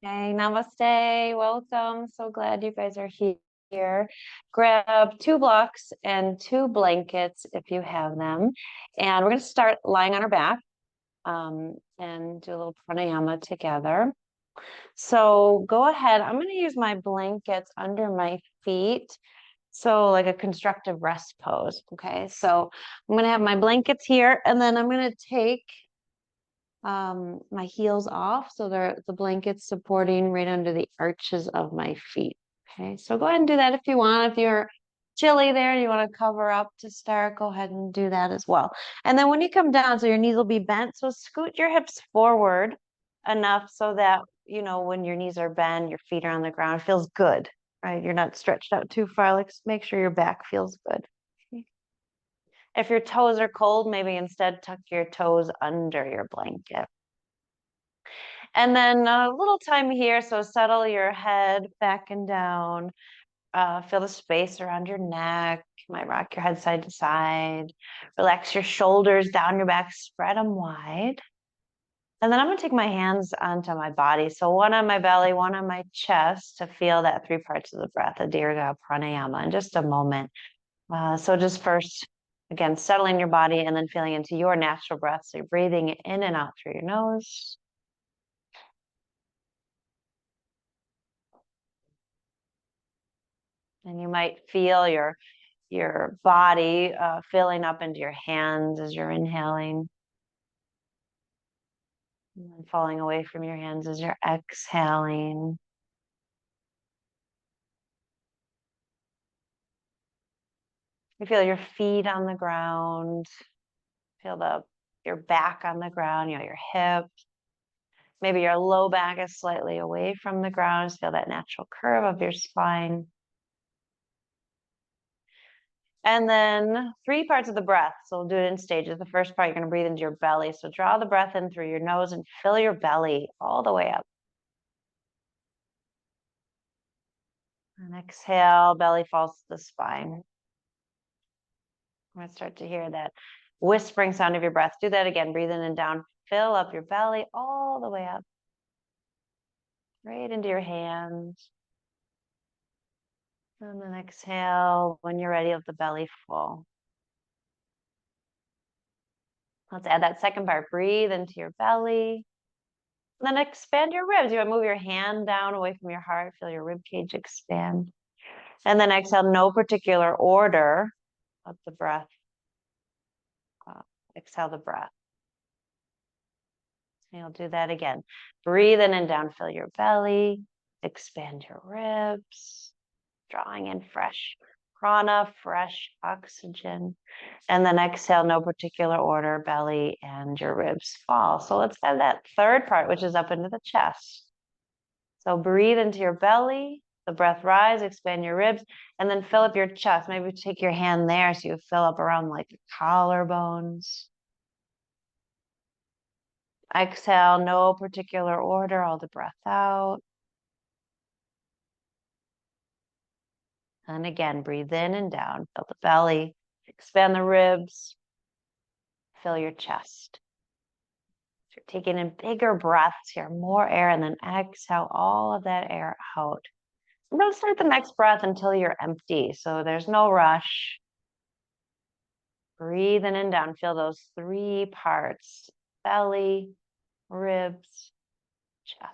Hey, namaste. Welcome. So glad you guys are here. Grab 2 blocks and 2 blankets if you have them. And we're going to start lying on our back and do a little pranayama together. So go ahead. I'm going to use my blankets under my feet. So like a constructive rest pose. Okay. So I'm going to have my blankets here and then I'm going to take my heels off. So they're the blankets supporting right under the arches of my feet. Okay, so go ahead and do that if you want. If you're chilly there and you want to cover up to start, go ahead and do that as well. And then when you come down, so your knees will be bent. So scoot your hips forward enough so that, you know, when your knees are bent, your feet are on the ground, it feels good, right? You're not stretched out too far. Like make sure your back feels good. If your toes are cold, maybe instead tuck your toes under your blanket. And then a little time here, so settle your head back and down. Feel the space around your neck. You might rock your head side to side. Relax your shoulders down your back, spread them wide. And then I'm going to take my hands onto my body. So one on my belly, one on my chest to feel that 3 parts of the breath, the Dirgha Pranayama in just a moment. So just first, again, settling your body and then feeling into your natural breath. So you're breathing in and out through your nose. And you might feel your body filling up into your hands as you're inhaling. And then falling away from your hands as you're exhaling. You feel your feet on the ground. Feel your back on the ground, you know, your hips. Maybe your low back is slightly away from the ground. Just feel that natural curve of your spine. And then 3 parts of the breath. So we'll do it in stages. The first part, you're going to breathe into your belly. So draw the breath in through your nose and fill your belly all the way up. And exhale, belly falls to the spine. I'm going to start to hear that whispering sound of your breath. Do that again. Breathe in and down. Fill up your belly all the way up. Right into your hands. And then exhale. When you're ready, let the belly full. Let's add that second part. Breathe into your belly. And then expand your ribs. You want to move your hand down away from your heart. Feel your rib cage expand. And then exhale, no particular order. Let the breath. Exhale the breath. And you'll do that again. Breathe in and down. Fill your belly. Expand your ribs. Drawing in fresh prana, fresh oxygen. And then exhale, no particular order, belly and your ribs fall. So let's add that third part, which is up into the chest. So breathe into your belly, the breath rise, expand your ribs, and then fill up your chest. Maybe take your hand there so you fill up around like the collarbones. Exhale, no particular order, all the breath out. And again, breathe in and down, fill the belly, expand the ribs, fill your chest. So you're taking in bigger breaths here, more air, and then exhale all of that air out. I'm going to start the next breath until you're empty. So there's no rush. Breathe in and down. Feel those 3 parts, belly, ribs, chest.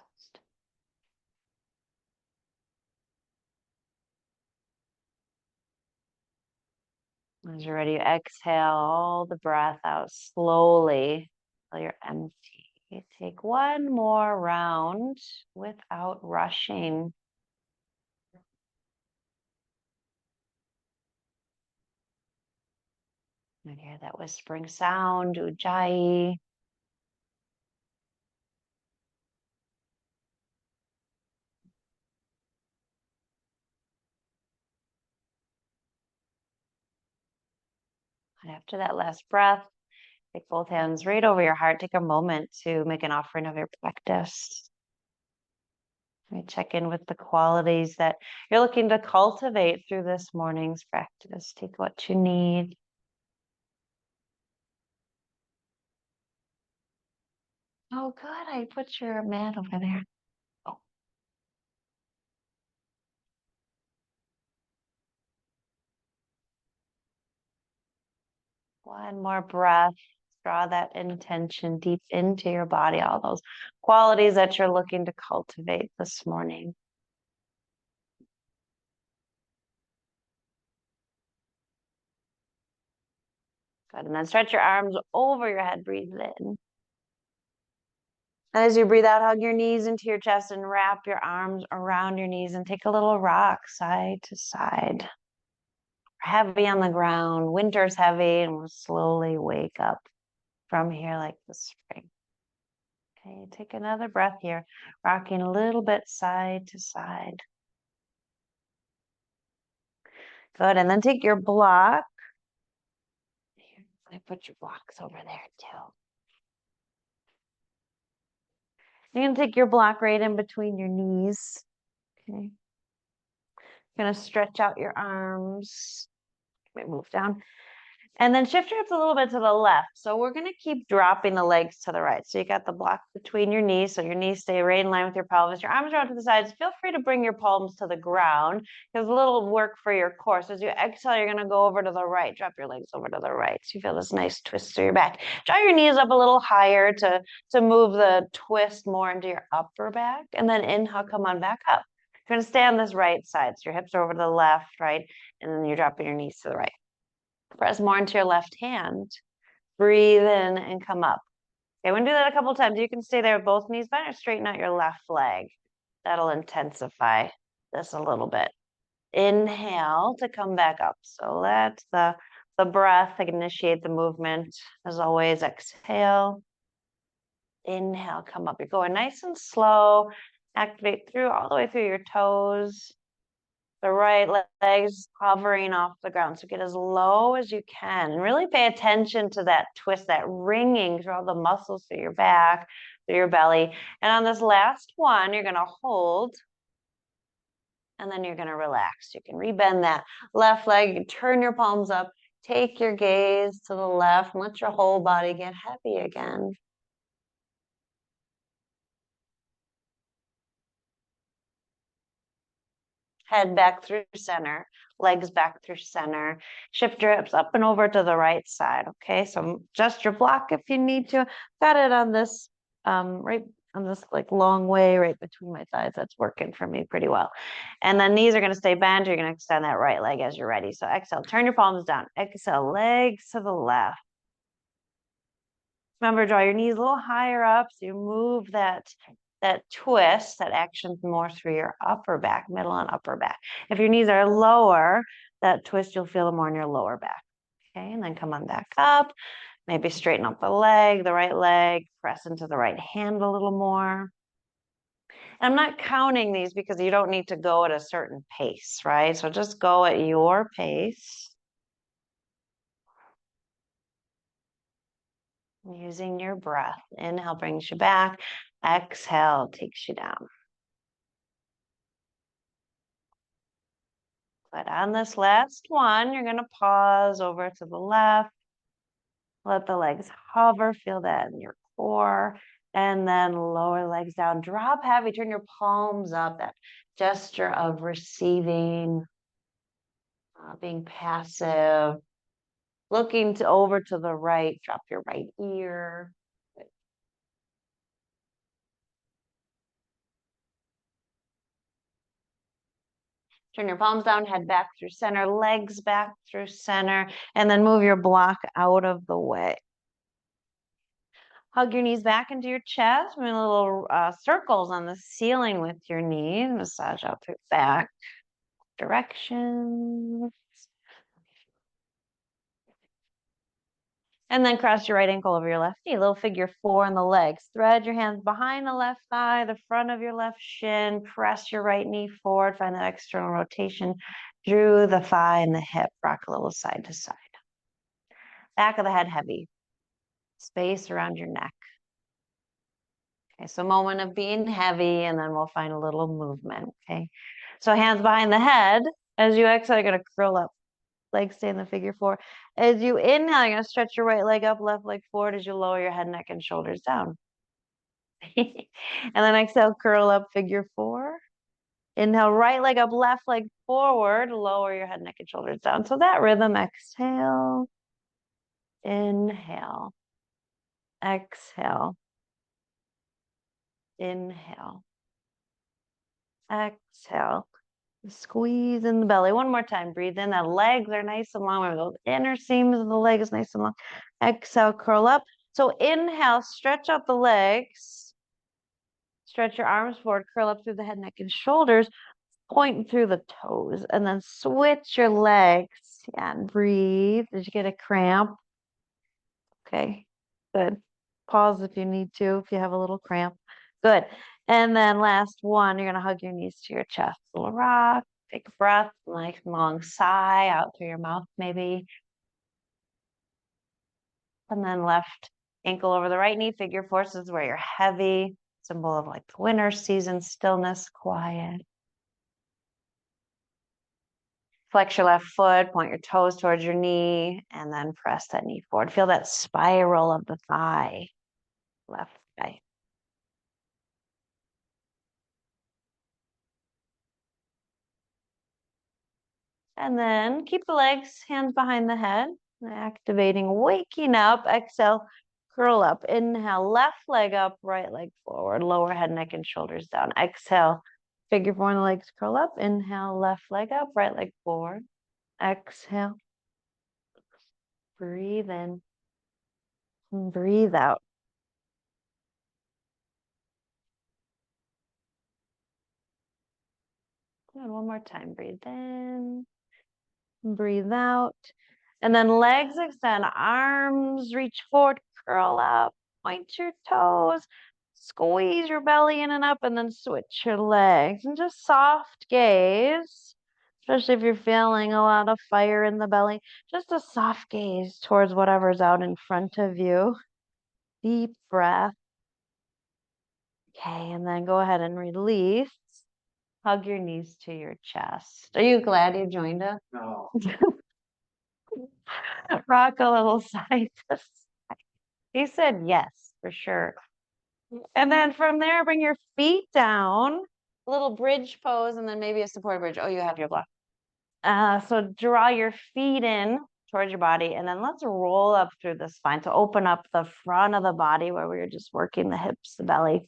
As you're ready, exhale all the breath out slowly until you're empty. Take one more round without rushing. You hear that whispering sound, Ujjayi. And after that last breath, take both hands right over your heart. Take a moment to make an offering of your practice. Check in with the qualities that you're looking to cultivate through this morning's practice. Take what you need. Oh, good. I put your mat over there. Oh, One more breath. Draw that intention deep into your body, all those qualities that you're looking to cultivate this morning. Good. And then stretch your arms over your head. Breathe in. And as you breathe out, hug your knees into your chest and wrap your arms around your knees and take a little rock side to side. Heavy on the ground. Winter's heavy, and we'll slowly wake up from here like the spring. Okay, take another breath here, rocking a little bit side to side. Good, and then take your block. Here, I put your blocks over there too. You're gonna take your block right in between your knees. Okay. You're gonna stretch out your arms. Move down. And then shift your hips a little bit to the left. So we're going to keep dropping the legs to the right. So you got the block between your knees. So your knees stay right in line with your pelvis. Your arms are out to the sides. Feel free to bring your palms to the ground. There's a little work for your core. So as you exhale, you're going to go over to the right. Drop your legs over to the right. So you feel this nice twist through your back. Draw your knees up a little higher to move the twist more into your upper back. And then inhale, come on back up. You're going to stay on this right side. So your hips are over to the left, right? And then you're dropping your knees to the right. Press more into your left hand. Breathe in and come up. Okay, we're gonna do that a couple times. You can stay there with both knees bent or straighten out your left leg. That'll intensify this a little bit. Inhale to come back up. So let the breath initiate the movement. As always, exhale. Inhale, come up. You're going nice and slow. Activate through all the way through your toes. The right leg's hovering off the ground. So get as low as you can. And really pay attention to that twist, that ringing through all the muscles through your back, through your belly. And on this last one, you're going to hold. And then you're going to relax. You can rebend that left leg. You can turn your palms up. Take your gaze to the left and let your whole body get heavy again. Head back through center, legs back through center. Shift your hips up and over to the right side. Okay, so adjust your block if you need to. Got it on this, right on this like long way right between my thighs. That's working for me pretty well. And then knees are going to stay bent. You're going to extend that right leg as you're ready. So exhale, turn your palms down. Exhale, legs to the left. Remember, draw your knees a little higher up so you move that twist, that action more through your upper back, middle and upper back. If your knees are lower, that twist, you'll feel it more in your lower back. Okay, and then come on back up. Maybe straighten up the right leg, press into the right hand a little more. And I'm not counting these because you don't need to go at a certain pace, right? So just go at your pace. Using your breath. Inhale brings you back. Exhale takes you down. But on this last one, you're going to pause over to the left. Let the legs hover. Feel that in your core. And then lower legs down. Drop heavy. Turn your palms up. That gesture of receiving, being passive. Looking over to the right. Drop your right ear. Turn your palms down, head back through center, legs back through center, and then move your block out of the way. Hug your knees back into your chest, make little circles on the ceiling with your knees. Massage out through back directions. And then cross your right ankle over your left knee, little figure 4 on the legs. Thread your hands behind the left thigh, the front of your left shin. Press your right knee forward. Find that external rotation through the thigh and the hip. Rock a little side to side. Back of the head heavy. Space around your neck. Okay, so moment of being heavy, and then we'll find a little movement, okay? So hands behind the head. As you exhale, you're going to curl up. Legs stay in the figure 4. As you inhale, you're going to stretch your right leg up, left leg forward as you lower your head, neck, and shoulders down. And then exhale, curl up, figure 4. Inhale, right leg up, left leg forward, lower your head, neck, and shoulders down. So that rhythm, exhale. Inhale. Exhale. Inhale. Exhale. Squeeze in the belly. One more time. Breathe in. The legs are nice and long. Those inner seams of the leg is nice and long. Exhale, curl up. So inhale, stretch out the legs. Stretch your arms forward, curl up through the head, neck, and shoulders, point through the toes, and then switch your legs. Yeah, and breathe. Did you get a cramp? Okay, good. Pause if you need to, if you have a little cramp. Good. And then last one, you're gonna hug your knees to your chest. Little rock, take a breath, nice long sigh out through your mouth maybe. And then left ankle over the right knee, figure four. This is where you're heavy, symbol of like the winter season, stillness, quiet. Flex your left foot, point your toes towards your knee, and then press that knee forward. Feel that spiral of the thigh, left thigh. And then keep the legs, hands behind the head, activating, waking up. Exhale, curl up. Inhale, left leg up, right leg forward, lower head, neck, and shoulders down. Exhale, figure four, and the legs curl up. Inhale, left leg up, right leg forward. Exhale, breathe in, and breathe out. Good. One more time. Breathe in, breathe out. And then legs extend, arms reach forward, curl up, point your toes, squeeze your belly in and up, and then switch your legs. And just soft gaze, especially if you're feeling a lot of fire in the belly. Just a soft gaze towards whatever's out in front of you. Deep breath. Okay, and then go ahead and release. Hug your knees to your chest. Are you glad you joined us? No. Rock a little side to side. He said yes, for sure. And then from there, bring your feet down, a little bridge pose, and then maybe a support bridge. Oh, you have your block. So draw your feet in towards your body, and then let's roll up through the spine to open up the front of the body where we were just working the hips, the belly.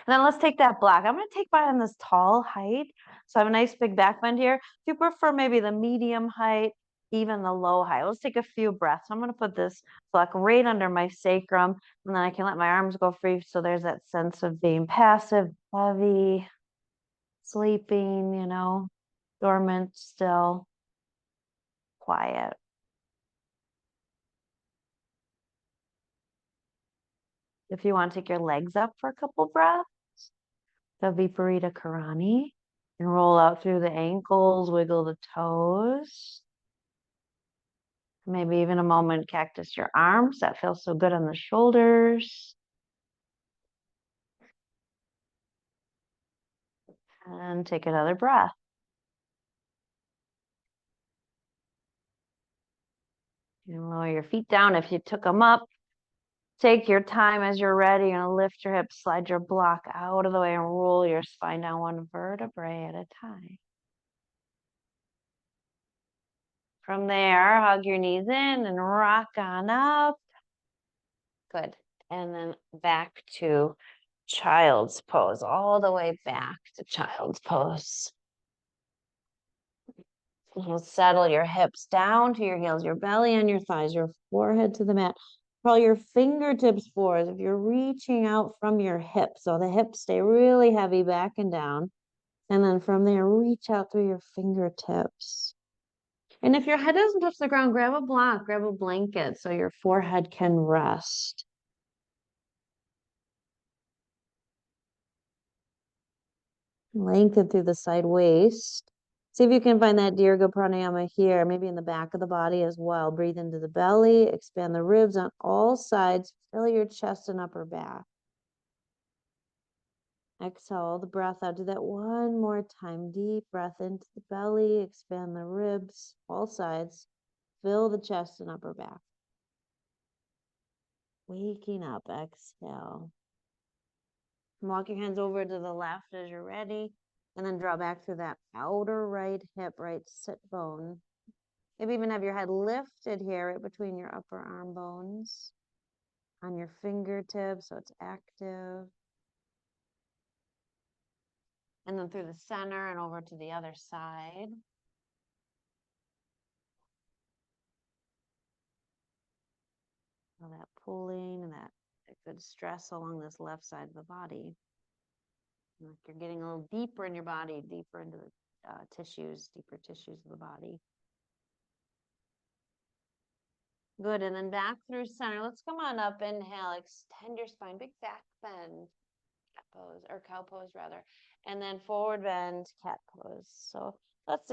And then let's take that block. I'm going to take mine on this tall height. So I have a nice big back bend here. If you prefer maybe the medium height, even the low height. Let's take a few breaths. I'm going to put this block right under my sacrum, and then I can let my arms go free. So there's that sense of being passive, heavy, sleeping, dormant, still, quiet. If you want to take your legs up for a couple breaths, the Viparita Karani, and roll out through the ankles, wiggle the toes. Maybe even a moment, cactus your arms. That feels so good on the shoulders. And take another breath. You can lower your feet down if you took them up. Take your time as you're ready. You're gonna lift your hips, slide your block out of the way, and roll your spine down one vertebrae at a time. From there, hug your knees in and rock on up. Good. And then back to child's pose, all the way back to child's pose. You'll settle your hips down to your heels, your belly and your thighs, your forehead to the mat. Curl your fingertips forward if you're reaching out from your hips. So the hips stay really heavy back and down. And then from there, reach out through your fingertips. And if your head doesn't touch the ground, grab a block, grab a blanket so your forehead can rest. Lengthen through the side waist. See if you can find that Dirgha Pranayama here, maybe in the back of the body as well. Breathe into the belly, expand the ribs on all sides, fill your chest and upper back. Exhale the breath out. Do that one more time. Deep breath into the belly, expand the ribs, all sides, fill the chest and upper back. Waking up, exhale. Walk your hands over to the left as you're ready. And then draw back through that outer right hip, right sit bone. Maybe even have your head lifted here right between your upper arm bones on your fingertips, so it's active. And then through the center and over to the other side. Feel that pulling and that good stress along this left side of the body. Like you're getting a little deeper in your body, deeper into the tissues, deeper tissues of the body. Good, and then back through center. Let's come on up, inhale, extend your spine, big back bend, cat pose, or cow pose rather. And then forward bend, cat pose. So let's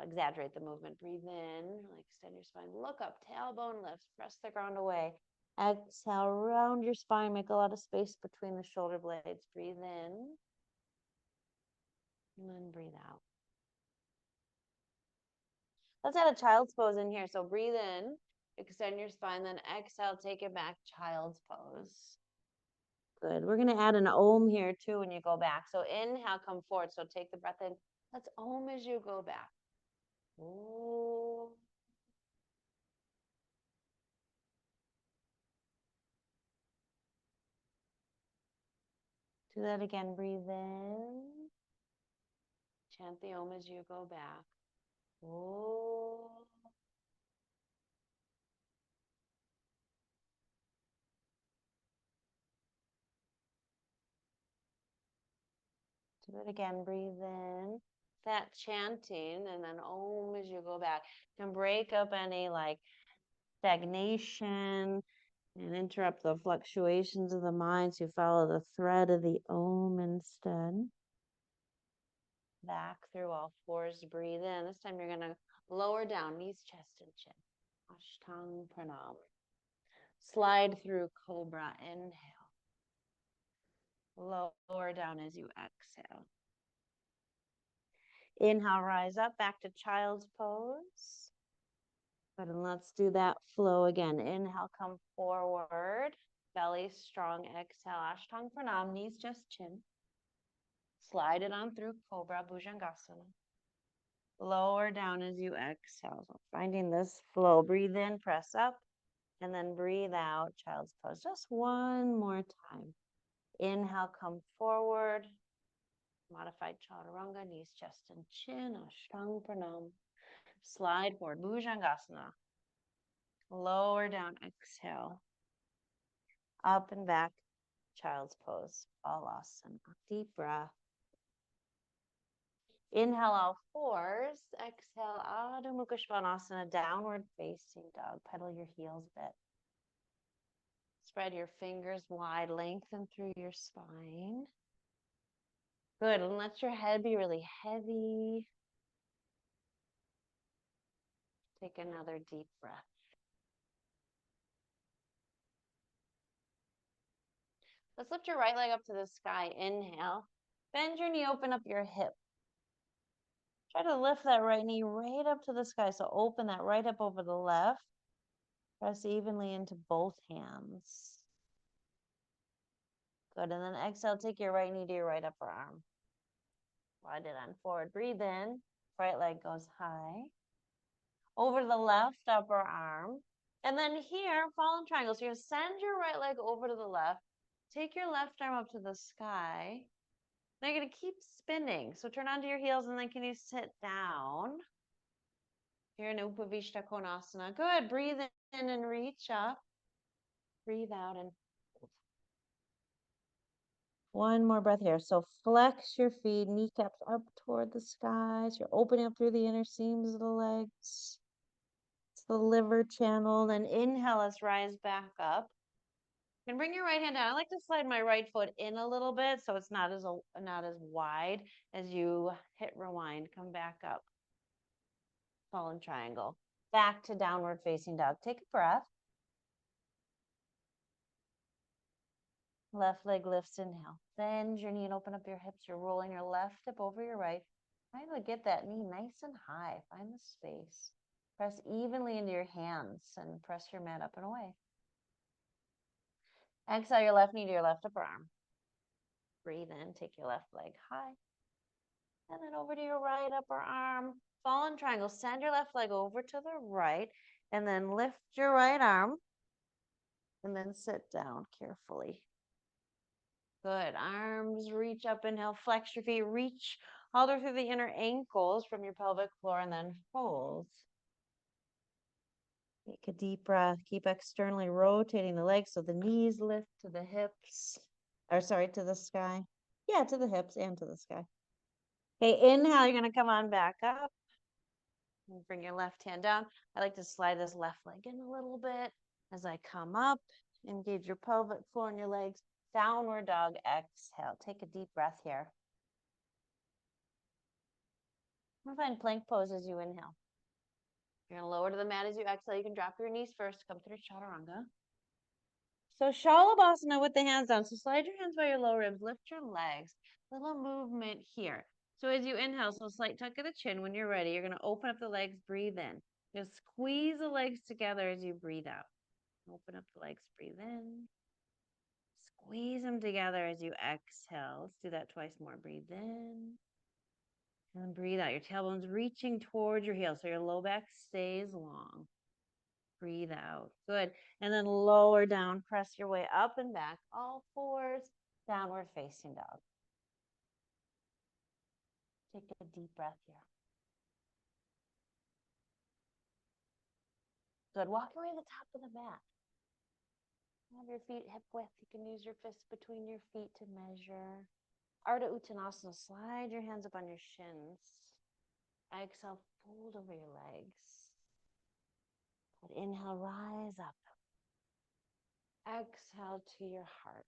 exaggerate the movement. Breathe in, really extend your spine, look up, tailbone lifts, press the ground away. Exhale, round your spine, make a lot of space between the shoulder blades. Breathe in, and then breathe out. Let's add a child's pose in here. So breathe in, extend your spine, then exhale, take it back, child's pose. Good. We're going to add an om here too when you go back. So inhale, come forward. So take the breath in. Let's om as you go back. Ooh. Do that again. Breathe in. Chant the om as you go back. Ooh. Do it again. Breathe in. That chanting and then om as you go back. You can break up any like stagnation and interrupt the fluctuations of the mind. So you follow the thread of the om instead. Back through all fours. Breathe in. This time you're going to lower down, knees, chest, and chin. Ashtanga Pranayama. Slide through cobra. Inhale. Lower down as you exhale. Inhale, rise up, back to child's pose. Good, and let's do that flow again. Inhale, come forward. Belly strong. Exhale, Ashtanga Pranayama. Knees, chest, chin. Slide it on through cobra, Bharadvajasana. Lower down as you exhale. So finding this flow. Breathe in, press up, and then breathe out, child's pose. Just one more time. Inhale, come forward. Modified chaturanga, knees, chest, and chin. Ashtanga Pranayama. Slide forward, Bhujangasana. Lower down, exhale. Up and back, child's pose. Balasana. Deep breath. Inhale, all fours. Exhale, Adho Mukha Svanasana, downward facing dog. Pedal your heels a bit. Spread your fingers wide, lengthen through your spine. Good, and let your head be really heavy. Take another deep breath. Let's lift your right leg up to the sky. Inhale. Bend your knee, open up your hip. Try to lift that right knee right up to the sky. So open that right up over the left. Press evenly into both hands. Good, and then exhale, take your right knee to your right upper arm. Slide it on forward. Breathe in. Right leg goes high. Over the left upper arm. And then here, fallen triangle. So you're going to send your right leg over to the left. Take your left arm up to the sky. Then you're going to keep spinning. So turn onto your heels and then can you sit down? Here in Upavishta Konasana. Good. Breathe in and reach up. Breathe out and one more breath here. So flex your feet, kneecaps up toward the skies. You're opening up through the inner seams of the legs. It's the liver channel. Then inhale, let's rise back up. And bring your right hand down. I like to slide my right foot in a little bit so it's not as wide as you hit rewind. Come back up. Fallen triangle. Back to downward facing dog. Take a breath. Left leg lifts, inhale. Bend your knee and open up your hips. You're rolling your left hip over your right. Try to get that knee nice and high. Find the space. Press evenly into your hands and press your mat up and away. Exhale your left knee to your left upper arm. Breathe in, take your left leg high. And then over to your right upper arm. Fallen triangle. Send your left leg over to the right and then lift your right arm and then sit down carefully. Good. Arms reach up, inhale, flex your feet, reach all the way through the inner ankles from your pelvic floor and then fold. Take a deep breath. Keep externally rotating the legs so the knees lift to the hips, or sorry, to the sky. Yeah, to the hips and to the sky. Okay, inhale, you're going to come on back up. And bring your left hand down. I like to slide this left leg in a little bit as I come up. Engage your pelvic floor and your legs. Downward dog, exhale. Take a deep breath here. We'll find plank pose as you inhale. You're going to lower to the mat as you exhale. You can drop your knees first. Come through chaturanga. So Shalabhasana with the hands down. So slide your hands by your lower ribs. Lift your legs. Little movement here. So as you inhale, so slight tuck of the chin. When you're ready, you're going to open up the legs. Breathe in. Just squeeze the legs together as you breathe out. Open up the legs. Breathe in. Squeeze them together as you exhale. Let's do that twice more. Breathe in. And breathe out. Your tailbone's reaching towards your heel, so your low back stays long. Breathe out. Good. And then lower down. Press your way up and back. All fours. Downward facing dog. Take a deep breath here. Good. Walk your way to the top of the mat. Have your feet hip width. You can use your fists between your feet to measure. Ardha Uttanasana. Slide your hands up on your shins. Exhale, fold over your legs. Inhale, rise up. Exhale to your heart.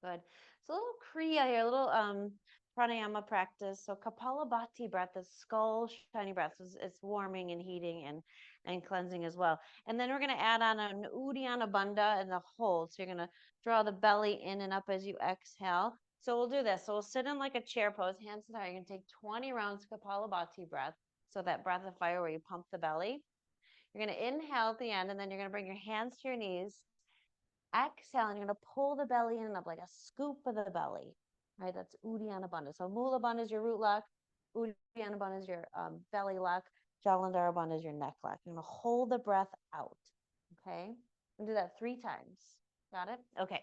Good. So a little kriya here, a little pranayama practice. So Kapalabhati breath, the skull shiny breath. So it's warming and heating and cleansing as well. And then we're going to add on an Uddiyana Bandha and a hold. So you're going to draw the belly in and up as you exhale. So we'll do this. So we'll sit in like a chair pose, hands to the heart. You're going to take 20 rounds of Kapalabhati breath. So that breath of fire where you pump the belly. You're going to inhale at the end, and then you're going to bring your hands to your knees. Exhale, and you're going to pull the belly in and up like a scoop of the belly. Right? That's Uddiyana Bandha. So Mula Bandha is your root lock. Uddiyana Bandha is your belly lock. Jalandhara Bandha is your neck lock. You're going to hold the breath out. Okay? And do that 3 times. Got it? Okay.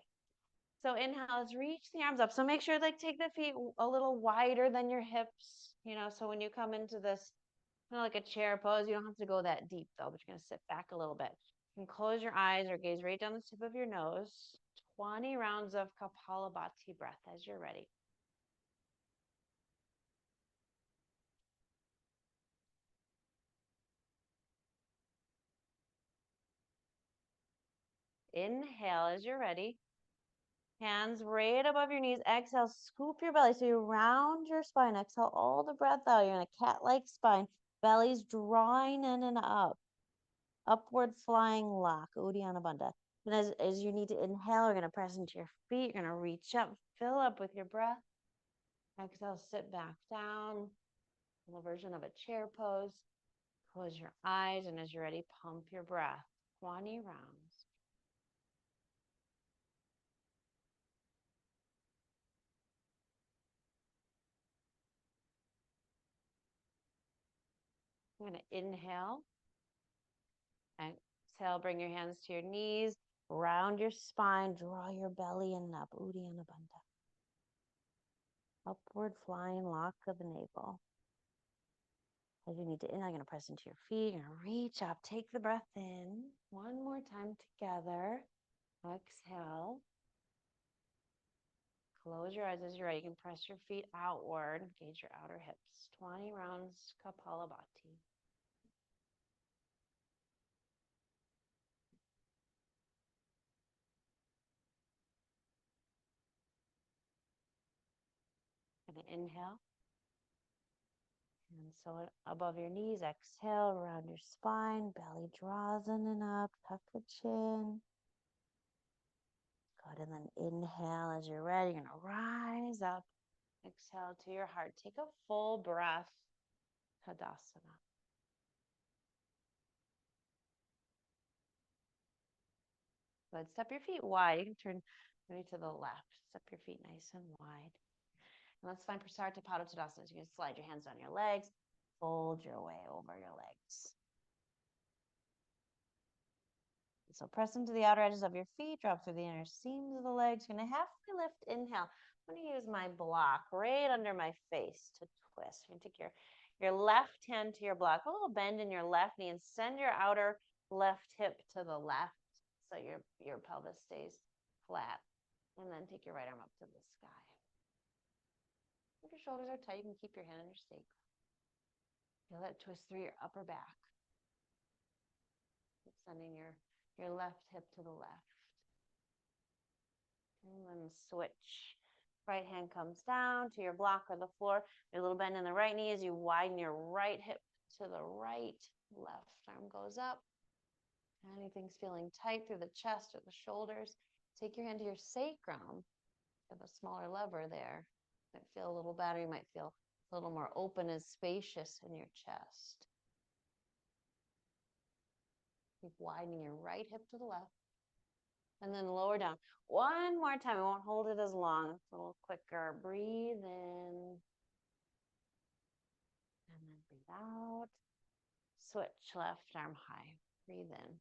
So inhale, let's reach the arms up. So make sure like take the feet a little wider than your hips. So when you come into this kind of like a chair pose, you don't have to go that deep though, but you're going to sit back a little bit. You can close your eyes or gaze right down the tip of your nose. 20 rounds of Kapalabhati breath as you're ready. Inhale as you're ready. Hands right above your knees. Exhale, scoop your belly. So you round your spine. Exhale all the breath out. You're in a cat-like spine. Belly's drawing in and up. Upward flying lock, Uddiyana Bandha. And as you need to inhale, you're going to press into your feet. You're going to reach up, fill up with your breath. Exhale, sit back down. In the version of a chair pose. Close your eyes, and as you're ready, pump your breath. 20 rounds. I'm going to inhale. Exhale, bring your hands to your knees. Round your spine. Draw your belly in and up. Uddiyana Bandha. Upward flying lock of the navel. As you need to inhale, you're going to press into your feet. You're going to reach up. Take the breath in. One more time together. Exhale. Close your eyes as you're ready. You can press your feet outward. Engage your outer hips. 20 rounds Kapalabhati. Going to inhale. And so above your knees, exhale, around your spine, belly draws in and up, tuck the chin. Good, and then inhale as you're ready. You're going to rise up. Exhale to your heart. Take a full breath. Tadasana. Good. Step your feet wide. You can turn maybe to the left. Step your feet nice and wide. And let's find Prasarita Padottanasana. So you can slide your hands down your legs, fold your way over your legs. So press into the outer edges of your feet, drop through the inner seams of the legs. You're gonna halfway lift, inhale. I'm gonna use my block right under my face to twist. You're gonna take your left hand to your block, a little bend in your left knee, and send your outer left hip to the left so your pelvis stays flat. And then take your right arm up to the sky. If your shoulders are tight, you can keep your hand on your stake. Feel that twist through your upper back. Keep sending your left hip to the left. And then switch. Right hand comes down to your block or the floor. A little bend in the right knee as you widen your right hip to the right. Left arm goes up. Anything's feeling tight through the chest or the shoulders, take your hand to your sacrum. You have a smaller lever there. You might feel a little better. You might feel a little more open and spacious in your chest. Keep widening your right hip to the left. And then lower down. One more time. We won't hold it as long. It's a little quicker. Breathe in. And then breathe out. Switch left arm high. Breathe in.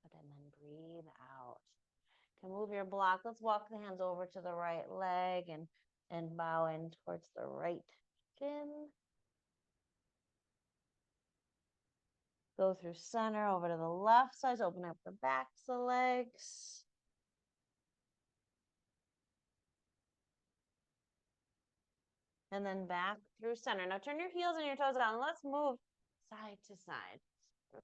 And then breathe out. You can move your block. Let's walk the hands over to the right leg and bow in towards the right shin. Go through center over to the left side. Open up the backs of the legs. And then back through center. Now turn your heels and your toes down. Let's move side to side.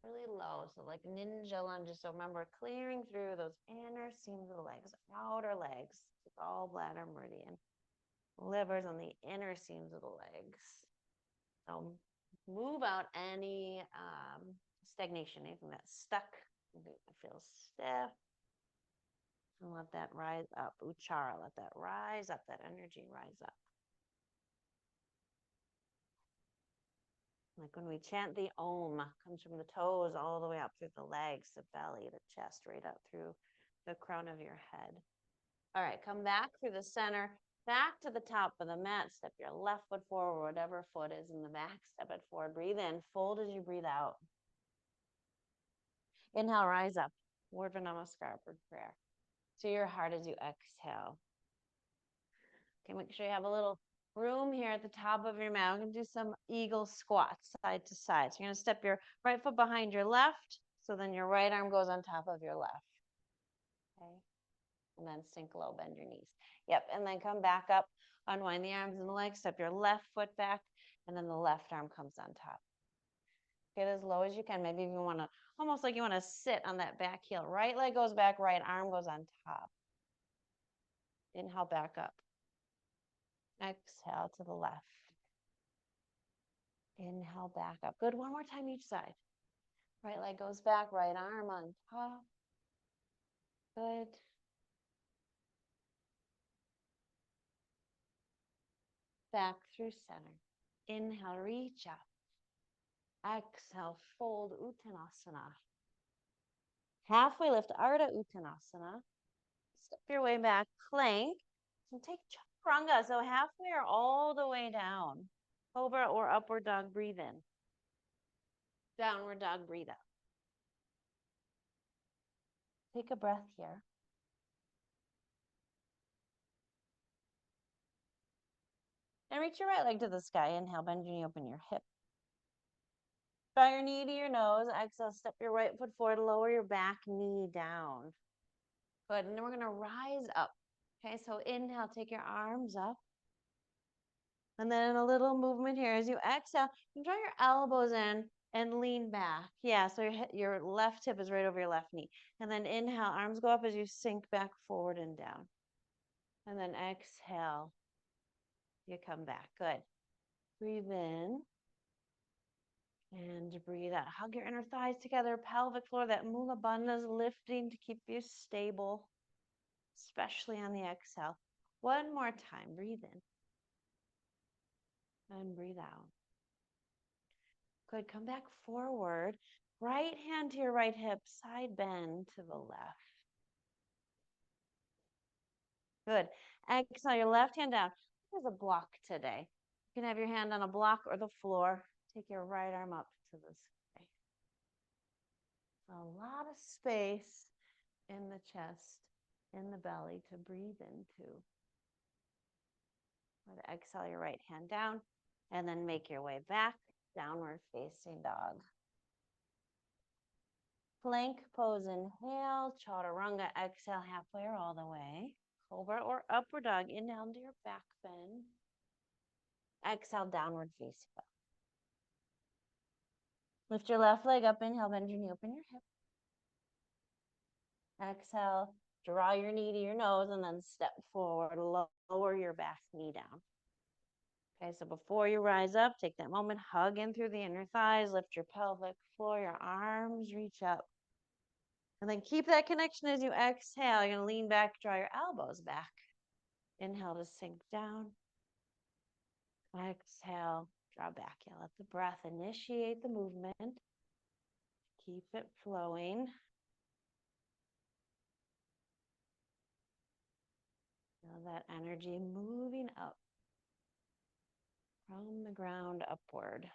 Really low. So like ninja lunges. So remember, clearing through those inner seams of the legs, outer legs, gallbladder meridian, livers on the inner seams of the legs. So move out any stagnation, anything that's stuck, anything that feels stiff. And let that rise up. Uchara, let that rise up, that energy rise up. Like when we chant the Om, comes from the toes all the way up through the legs, the belly, the chest, right up through the crown of your head. All right, come back through the center, back to the top of the mat. Step your left foot forward, whatever foot is in the back. Step it forward. Breathe in, fold as you breathe out. Inhale, rise up. Word Namaskar for prayer. To your heart as you exhale. Okay, make sure you have a little room here at the top of your mat. We're going to do some eagle squats side to side. So you're going to step your right foot behind your left. So then your right arm goes on top of your left. Okay. And then sink low, bend your knees. Yep. And then come back up, unwind the arms and the legs, step your left foot back, and then the left arm comes on top. Get as low as you can. Maybe you want to, almost like you want to sit on that back heel. Right leg goes back, right arm goes on top. Inhale, back up. Exhale to the left. Inhale, back up. Good. One more time each side. Right leg goes back, right arm on top. Good. Back through center. Inhale, reach up. Exhale, fold Uttanasana. Halfway lift, Ardha Uttanasana. Step your way back, plank. And take Chaturanga, so halfway or all the way down. Cobra or upward dog, breathe in. Downward dog, breathe out. Take a breath here. And reach your right leg to the sky. Inhale, bend your knee, open your hip. Draw your knee to your nose. Exhale, step your right foot forward, lower your back knee down. Good, and then we're gonna rise up. Okay, so inhale, take your arms up. And then a little movement here. As you exhale, you draw your elbows in and lean back. Yeah, so your left hip is right over your left knee. And then inhale, arms go up as you sink back forward and down. And then exhale, you come back. Good. Breathe in. And breathe out. Hug your inner thighs together, pelvic floor. That Mula Bandha is lifting to keep you stable, especially on the exhale. One more time. Breathe in. And breathe out. Good. Come back forward. Right hand to your right hip, side bend to the left. Good. Exhale your left hand down. There's a block today. You can have your hand on a block or the floor. Take your right arm up to the sky. A lot of space in the chest, in the belly to breathe into. Exhale your right hand down and then make your way back, downward facing dog. Plank pose, inhale, chaturanga, exhale halfway or all the way. Cobra or upward dog, inhale into your back bend. Exhale, downward facing dog. Lift your left leg up, inhale, bend your knee, open your hip. Exhale, draw your knee to your nose and then step forward, lower your back knee down. Okay, so before you rise up, take that moment, hug in through the inner thighs, lift your pelvic floor, your arms reach up. And then keep that connection as you exhale. You're going to lean back, draw your elbows back. Inhale to sink down. Exhale, draw back. Yeah, let the breath initiate the movement. Keep it flowing. Feel that energy moving up from the ground upward.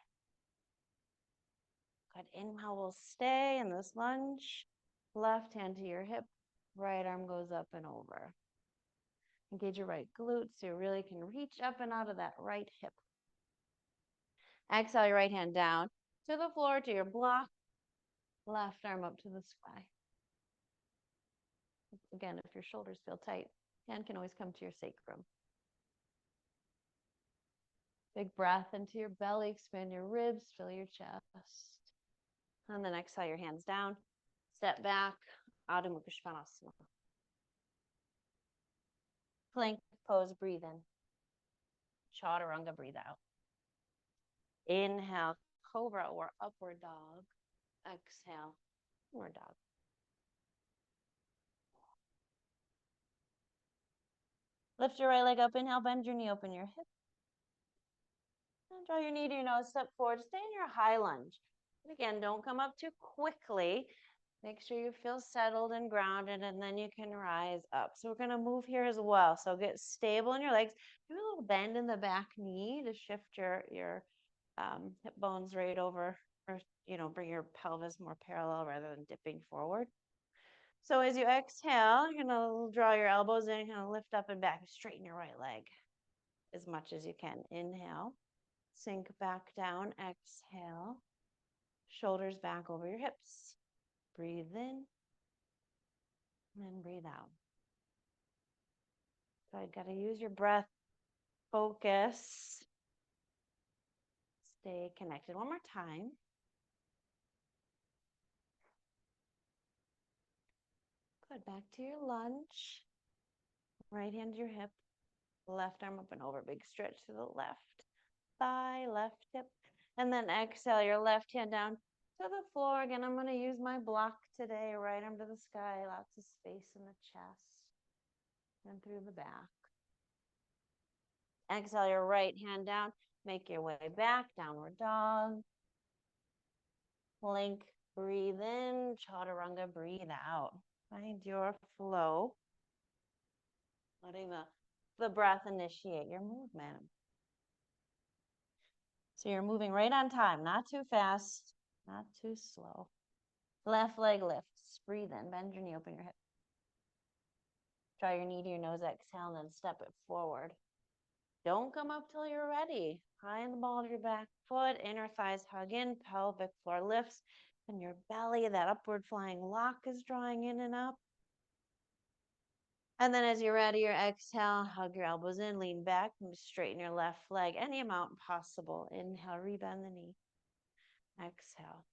Good. Inhale, we'll stay in this lunge. Left hand to your hip. Right arm goes up and over. Engage your right glute so you really can reach up and out of that right hip. Exhale your right hand down to the floor, to your block. Left arm up to the sky. Again, if your shoulders feel tight, hand can always come to your sacrum. Big breath into your belly, expand your ribs, fill your chest. And then exhale your hands down. Step back, Adho Mukha Svanasana. Plank pose, breathe in. Chaturanga, breathe out. Inhale, cobra or upward dog. Exhale, downward dog. Lift your right leg up, inhale, bend your knee, open your hip. And draw your knee to your nose, step forward, stay in your high lunge. And again, don't come up too quickly. Make sure you feel settled and grounded, and then you can rise up. So we're going to move here as well. So get stable in your legs. Do a little bend in the back knee to shift your hip bones right over, or bring your pelvis more parallel rather than dipping forward. So as you exhale, you're going to draw your elbows in, kind of lift up and back, straighten your right leg as much as you can. Inhale, sink back down, exhale, shoulders back over your hips. Breathe in, and then breathe out. So I've got to use your breath, focus, stay connected. One more time. Good, back to your lunge. Right hand to your hip, left arm up and over, big stretch to the left thigh, left hip. And then exhale, your left hand down to the floor. Again, I'm going to use my block today. Right arm to the sky, lots of space in the chest and through the back. Exhale your right hand down. Make your way back, downward dog. Plank, breathe in. Chaturanga, breathe out. Find your flow. Letting the breath initiate your movement. So you're moving right on time, not too fast, not too slow. Left leg lifts. Breathe in. Bend your knee, open your hip. Draw your knee to your nose, exhale, and then step it forward. Don't come up till you're ready. High in the ball of your back foot, inner thighs hug in, pelvic floor lifts, and your belly, that upward flying lock is drawing in and up. And then as you're ready, your exhale, hug your elbows in, lean back, and straighten your left leg any amount possible. Inhale, rebend the knee. Exhale.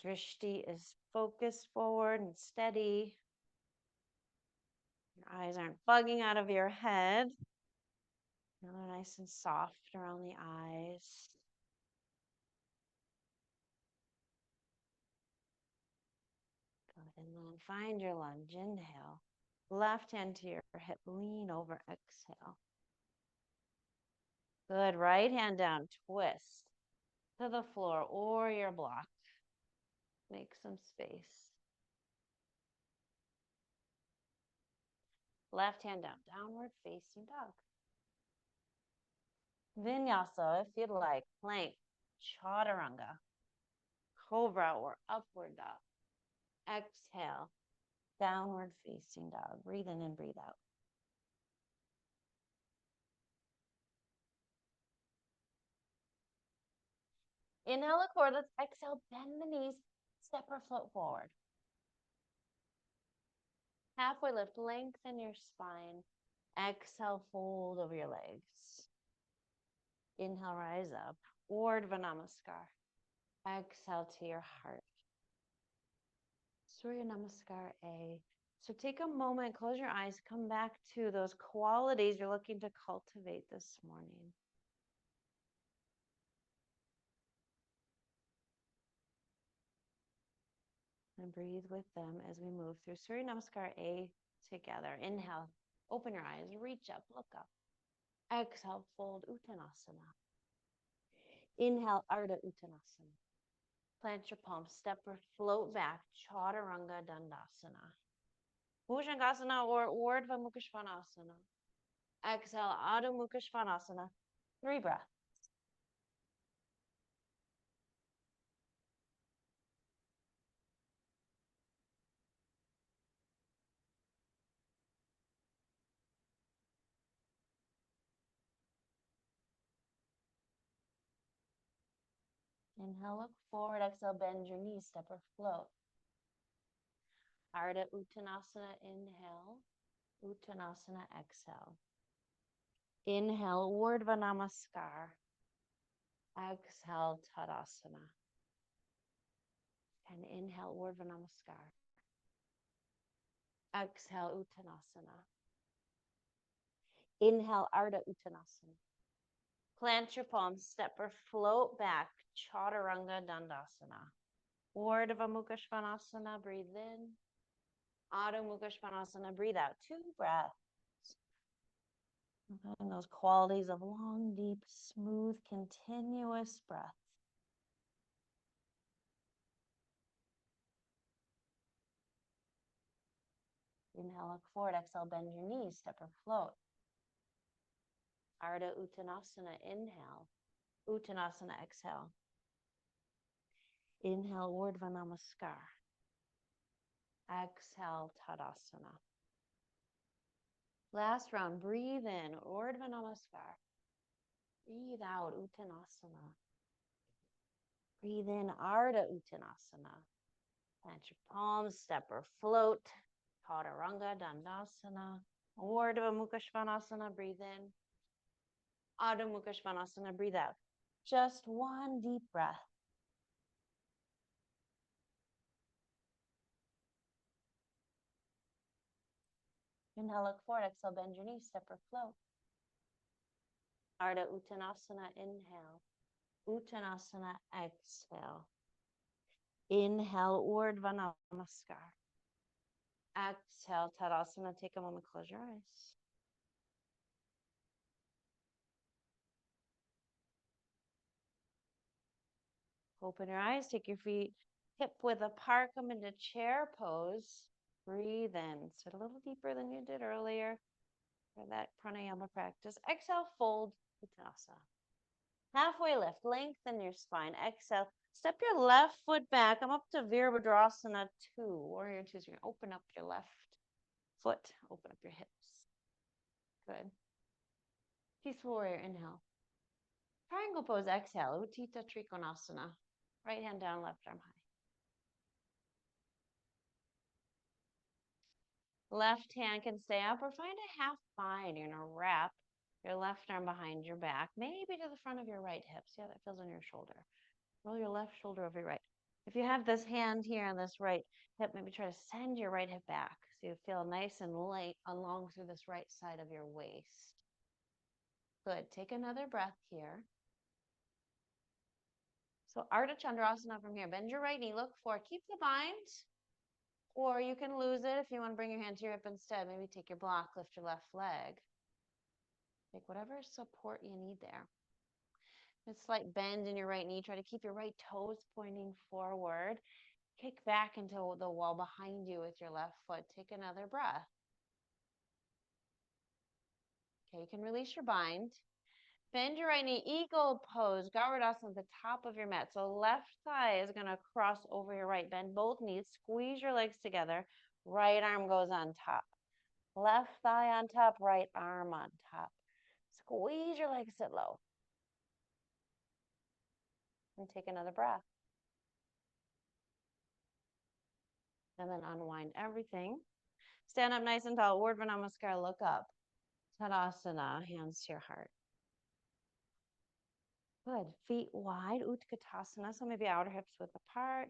Drishti is focused forward and steady. Your eyes aren't bugging out of your head. They're nice and soft around the eyes. Good. And then find your lunge. Inhale. Left hand to your hip. Lean over. Exhale. Good. Right hand down. Twist to the floor or your block. Make some space. Left hand down, downward facing dog. Vinyasa, if you'd like, plank, chaturanga, cobra or upward dog. Exhale, downward facing dog. Breathe in and breathe out. Inhale, look forward. Let's exhale, bend the knees, step or float forward. Halfway lift, lengthen your spine. Exhale, fold over your legs. Inhale, rise up. Urdhva Namaskar. Exhale to your heart. Surya Namaskar A. So take a moment, close your eyes, come back to those qualities you're looking to cultivate this morning. And breathe with them as we move through Surya Namaskar A together. Inhale, open your eyes, reach up, look up. Exhale, fold Uttanasana. Inhale, Ardha Uttanasana. Plant your palms, step or float back, Chaturanga Dandasana. Bhujangasana or Urdhva Mukha Svanasana. Exhale, Adho Mukha Svanasana. 3 breaths. Inhale, look forward. Exhale, bend your knees, step or float. Ardha Uttanasana, inhale. Uttanasana, exhale. Inhale, Urdhva Namaskar. Exhale, Tadasana. And inhale, Urdhva Namaskar. Exhale, Uttanasana. Inhale, Ardha Uttanasana. Plant your palms, step or float back, Chaturanga Dandasana. Urdhva Mukha Svanasana, breathe in. Adho Mukha Svanasana, breathe out. 2 breaths. And those qualities of long, deep, smooth, continuous breath. Inhale, look forward. Exhale, bend your knees, step or float. Ardha Uttanasana, inhale. Uttanasana, exhale. Inhale, Urdhva Namaskar. Exhale, Tadasana. Last round, breathe in, Urdhva Namaskar. Breathe out, Uttanasana. Breathe in, Ardha Uttanasana. Plant your palms, step or float. Chaturanga Dandasana. Urdhva Mukha Svanasana, breathe in. Adho Mukha Svanasana, breathe out. Just one deep breath. Inhale, look forward. Exhale, bend your knees, step or float. Ardha Uttanasana, inhale. Uttanasana, exhale. Inhale, Urdhva Namaskar. Exhale, Tadasana. Take a moment, close your eyes. Open your eyes, take your feet hip width apart, come into chair pose. Breathe in. Sit a little deeper than you did earlier for that pranayama practice. Exhale, fold Uttanasana. Halfway lift, lengthen your spine. Exhale, step your left foot back. I'm up to Virabhadrasana 2, Warrior 2. So you're going to open up your left foot, open up your hips. Good. Peaceful warrior, inhale. Triangle pose, exhale. Uttita Trikonasana. Right hand down, left arm high. Left hand can stay up or find a half bind. You're going to wrap your left arm behind your back, maybe to the front of your right hip. See how that feels on your shoulder. Roll your left shoulder over your right. If you have this hand here on this right hip, maybe try to send your right hip back so you feel nice and light along through this right side of your waist. Good. Take another breath here. So Ardha Chandrasana from here. Bend your right knee, look forward. Keep the bind, or you can lose it if you want to bring your hand to your hip instead. Maybe take your block, lift your left leg. Take whatever support you need there. A slight bend in your right knee. Try to keep your right toes pointing forward. Kick back into the wall behind you with your left foot. Take another breath. Okay, you can release your bind. Bend your right knee, eagle pose, Bharadvajasana at the top of your mat. So left thigh is going to cross over your right. Bend both knees, squeeze your legs together. Right arm goes on top. Left thigh on top, right arm on top. Squeeze your legs, sit low. And take another breath. And then unwind everything. Stand up nice and tall. Urdhva Namaskar, look up. Tadasana, hands to your heart. Good. Feet wide, Utkatasana. So maybe outer hips width apart.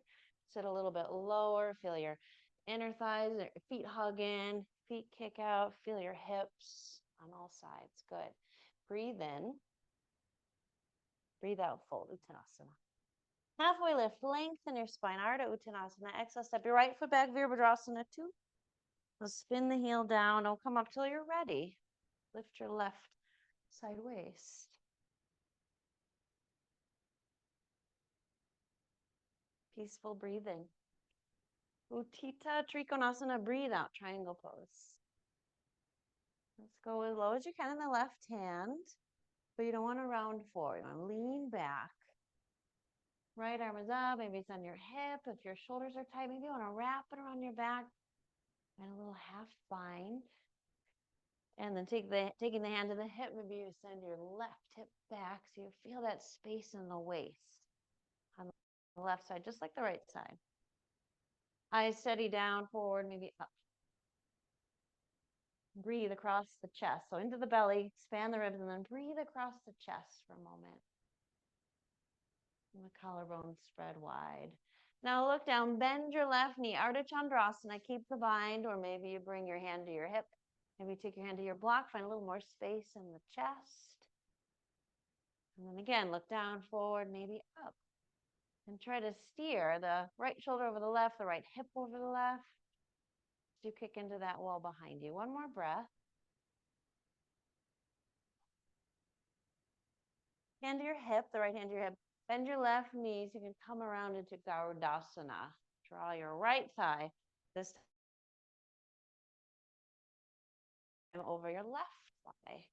Sit a little bit lower. Feel your inner thighs, feet hug in, feet kick out. Feel your hips on all sides. Good. Breathe in. Breathe out, fold, Uttanasana. Halfway lift, lengthen your spine, Ardha Uttanasana. Exhale, step your right foot back, Virabhadrasana 2. Now spin the heel down. Don't come up till you're ready. Lift your left side waist. Peaceful breathing. Uttita Trikonasana, breathe out, triangle pose. Let's go as low as you can in the left hand, but you don't want to round forward. You want to lean back. Right arm is up, maybe it's on your hip. If your shoulders are tight, maybe you want to wrap it around your back and a little half bind. And then taking the hand to the hip, maybe you send your left hip back so you feel that space in the waist on the left side, just like the right side. Eyes steady down, forward, maybe up. Breathe across the chest. So into the belly, expand the ribs, and then breathe across the chest for a moment. And the collarbones spread wide. Now look down, bend your left knee, Ardha Chandrasana, keep the bind, or maybe you bring your hand to your hip. Maybe take your hand to your block, find a little more space in the chest. And then again, look down, forward, maybe up. And try to steer the right shoulder over the left, the right hip over the left. As you kick into that wall behind you. One more breath. Hand to your hip, the right hand to your hip. Bend your left knee so you can come around into Garudasana. Draw your right thigh this time over your left thigh.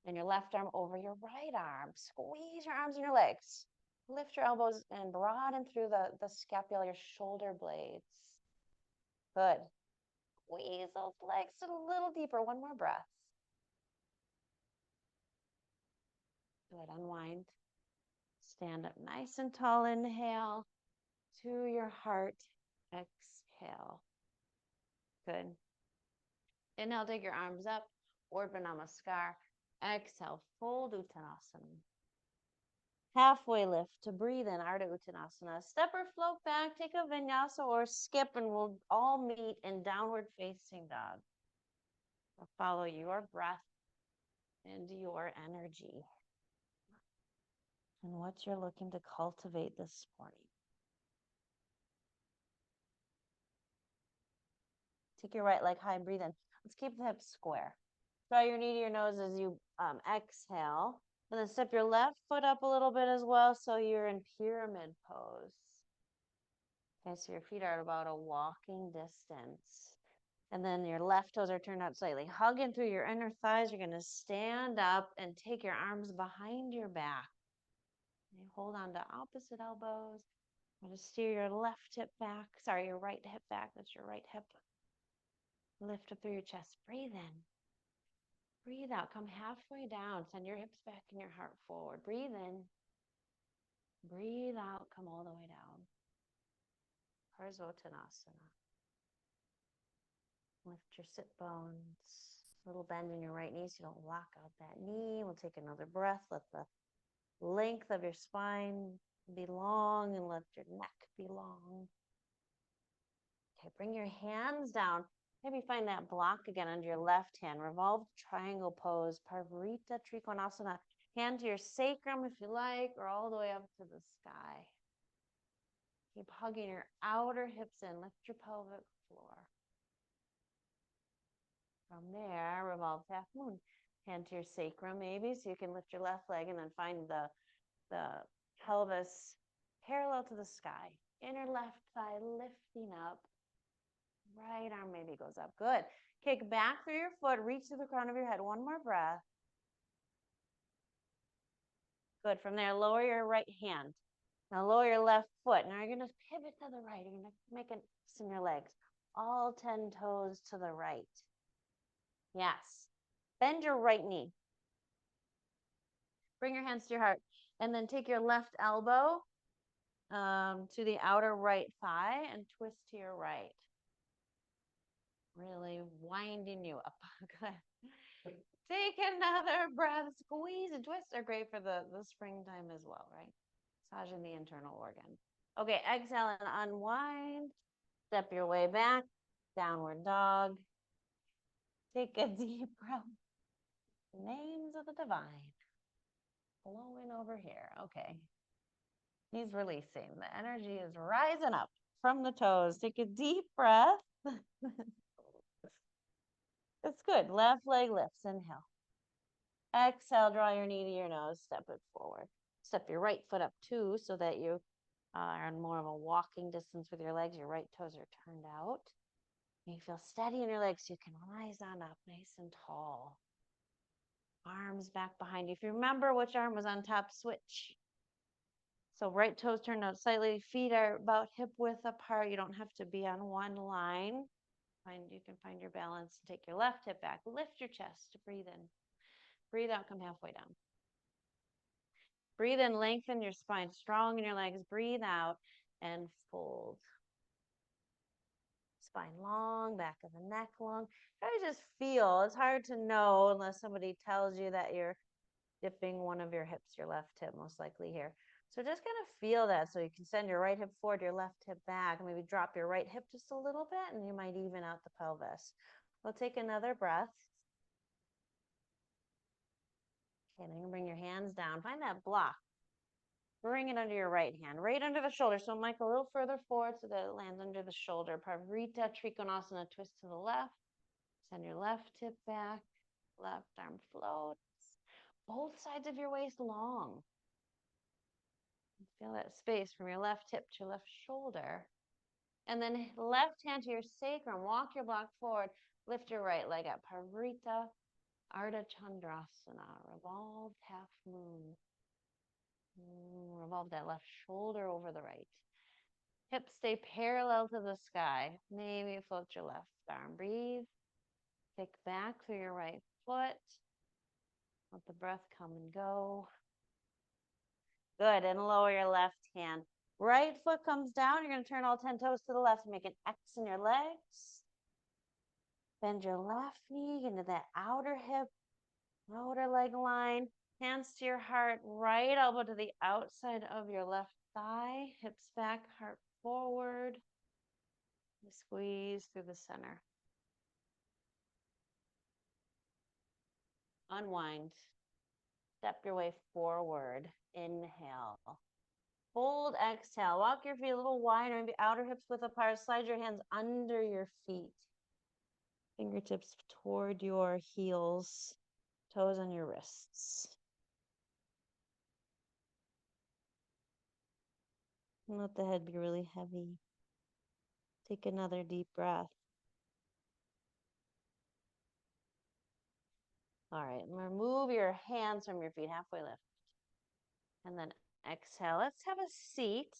And your left arm over your right arm. Squeeze your arms and your legs. Lift your elbows and broaden through the scapula, your shoulder blades. Good. Squeeze those legs a little deeper. One more breath. Good. Unwind. Stand up nice and tall. Inhale to your heart. Exhale. Good. Inhale, take your arms up. Urdhva Namaskar. Exhale, fold Uttanasana. Halfway lift to breathe in, Ardha Uttanasana. Step or float back, take a Vinyasa or skip, and we'll all meet in downward facing dog. Or follow your breath and your energy and what you're looking to cultivate this morning. Take your right leg high and breathe in. Let's keep the hips square. Draw your knee to your nose as you exhale. And then step your left foot up a little bit as well, so you're in pyramid pose. Okay, so your feet are about a walking distance. And then your left toes are turned out slightly. Hug in through your inner thighs. You're going to stand up and take your arms behind your back. You hold on to opposite elbows. I'm going to steer your left hip back. Sorry, your right hip back. That's your right hip. Lift up through your chest. Breathe in. Breathe out. Come halfway down. Send your hips back and your heart forward. Breathe in. Breathe out. Come all the way down. Parvritta. Lift your sit bones. Little bend in your right knee so you don't lock out that knee. We'll take another breath. Let the length of your spine be long and let your neck be long. Okay, bring your hands down. Maybe find that block again under your left hand. Revolved triangle pose, Parvrita, Trikonasana. Hand to your sacrum if you like, or all the way up to the sky. Keep hugging your outer hips in. Lift your pelvic floor. From there, revolve half moon. Hand to your sacrum maybe, so you can lift your left leg and then find the pelvis parallel to the sky. Inner left thigh lifting up. Right arm maybe goes up. Good. Kick back through your foot. Reach to the crown of your head. One more breath. Good. From there, lower your right hand. Now lower your left foot. Now you're going to pivot to the right. You're going to make an X in your legs. All 10 toes to the right. Yes. Bend your right knee. Bring your hands to your heart. And then take your left elbow to the outer right thigh and twist to your right. Really winding you up. Good. Take another breath. Squeeze and twist are great for the springtime as well, right? Massaging the internal organ. Okay, exhale and unwind. Step your way back. Downward dog. Take a deep breath. Names of the divine. Flowing over here. Okay. He's releasing. The energy is rising up from the toes. Take a deep breath. It's good. Left leg lifts. Inhale. Exhale, draw your knee to your nose. Step it forward. Step your right foot up too so that you are in more of a walking distance with your legs. Your right toes are turned out. You feel steady in your legs so you can rise on up nice and tall. Arms back behind you. If you remember which arm was on top, switch. So right toes turned out slightly. Feet are about hip width apart. You don't have to be on one line. You can find your balance and take your left hip back. Lift your chest. Breathe in. Breathe out. Come halfway down. Breathe in. Lengthen your spine. Strong in your legs. Breathe out and fold. Spine long. Back of the neck long. Try to just feel. It's hard to know unless somebody tells you that you're dipping one of your hips, your left hip most likely here. So just kind of feel that. So you can send your right hip forward, your left hip back, and maybe drop your right hip just a little bit, and you might even out the pelvis. We'll take another breath. Okay, then you bring your hands down. Find that block. Bring it under your right hand, right under the shoulder. So Mike, a little further forward so that it lands under the shoulder. Parvrita, Trikonasana, twist to the left. Send your left hip back. Left arm floats. Both sides of your waist long. Feel that space from your left hip to your left shoulder. And then left hand to your sacrum. Walk your block forward. Lift your right leg up. Parvrita, Adrha Chandrasana. Revolved half moon. Revolve that left shoulder over the right. Hips stay parallel to the sky. Maybe float your left arm. Breathe. Kick back through your right foot. Let the breath come and go. Good. And lower your left hand. Right foot comes down. You're going to turn all 10 toes to the left and make an X in your legs. Bend your left knee into that outer hip, outer leg line. Hands to your heart. Right elbow to the outside of your left thigh. Hips back, heart forward. Squeeze through the center. Unwind. Step your way forward. Inhale. Hold, exhale. Walk your feet a little wider, maybe outer hips width apart. Slide your hands under your feet. Fingertips toward your heels. Toes on your wrists. And let the head be really heavy. Take another deep breath. All right, remove your hands from your feet, halfway lift. And then exhale. Let's have a seat.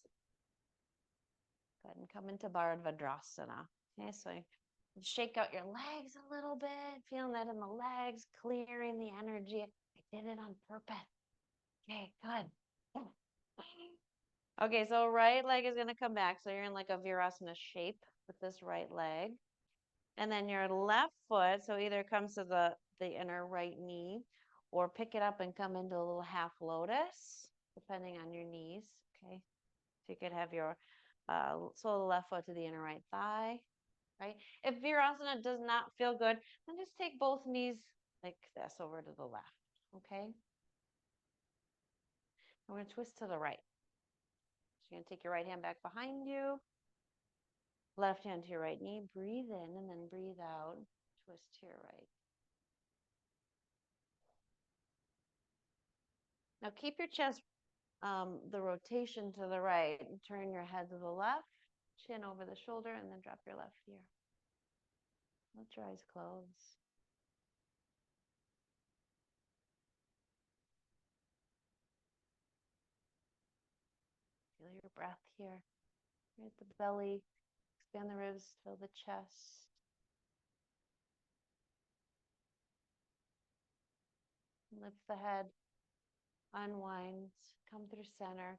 Go ahead and come into Bharadvajasana. Okay, so shake out your legs a little bit, feeling that in the legs, clearing the energy. I did it on purpose. Okay, good. Okay, so right leg is going to come back. So you're in like a Virasana shape with this right leg. And then your left foot, so either comes to the inner right knee or pick it up and come into a little half lotus, depending on your knees. Okay, so you could have your sole of the left foot to the inner right thigh, right? If Virasana does not feel good, then just take both knees like this over to the left, okay? I'm going to twist to the right. So you're going to take your right hand back behind you, left hand to your right knee, breathe in and then breathe out, twist to your right. Now keep your chest, the rotation to the right, and turn your head to the left, chin over the shoulder, and then drop your left ear. Let your eyes close. a breath here. Right, the belly, expand the ribs, fill the chest. Lift the head, unwind, come through center,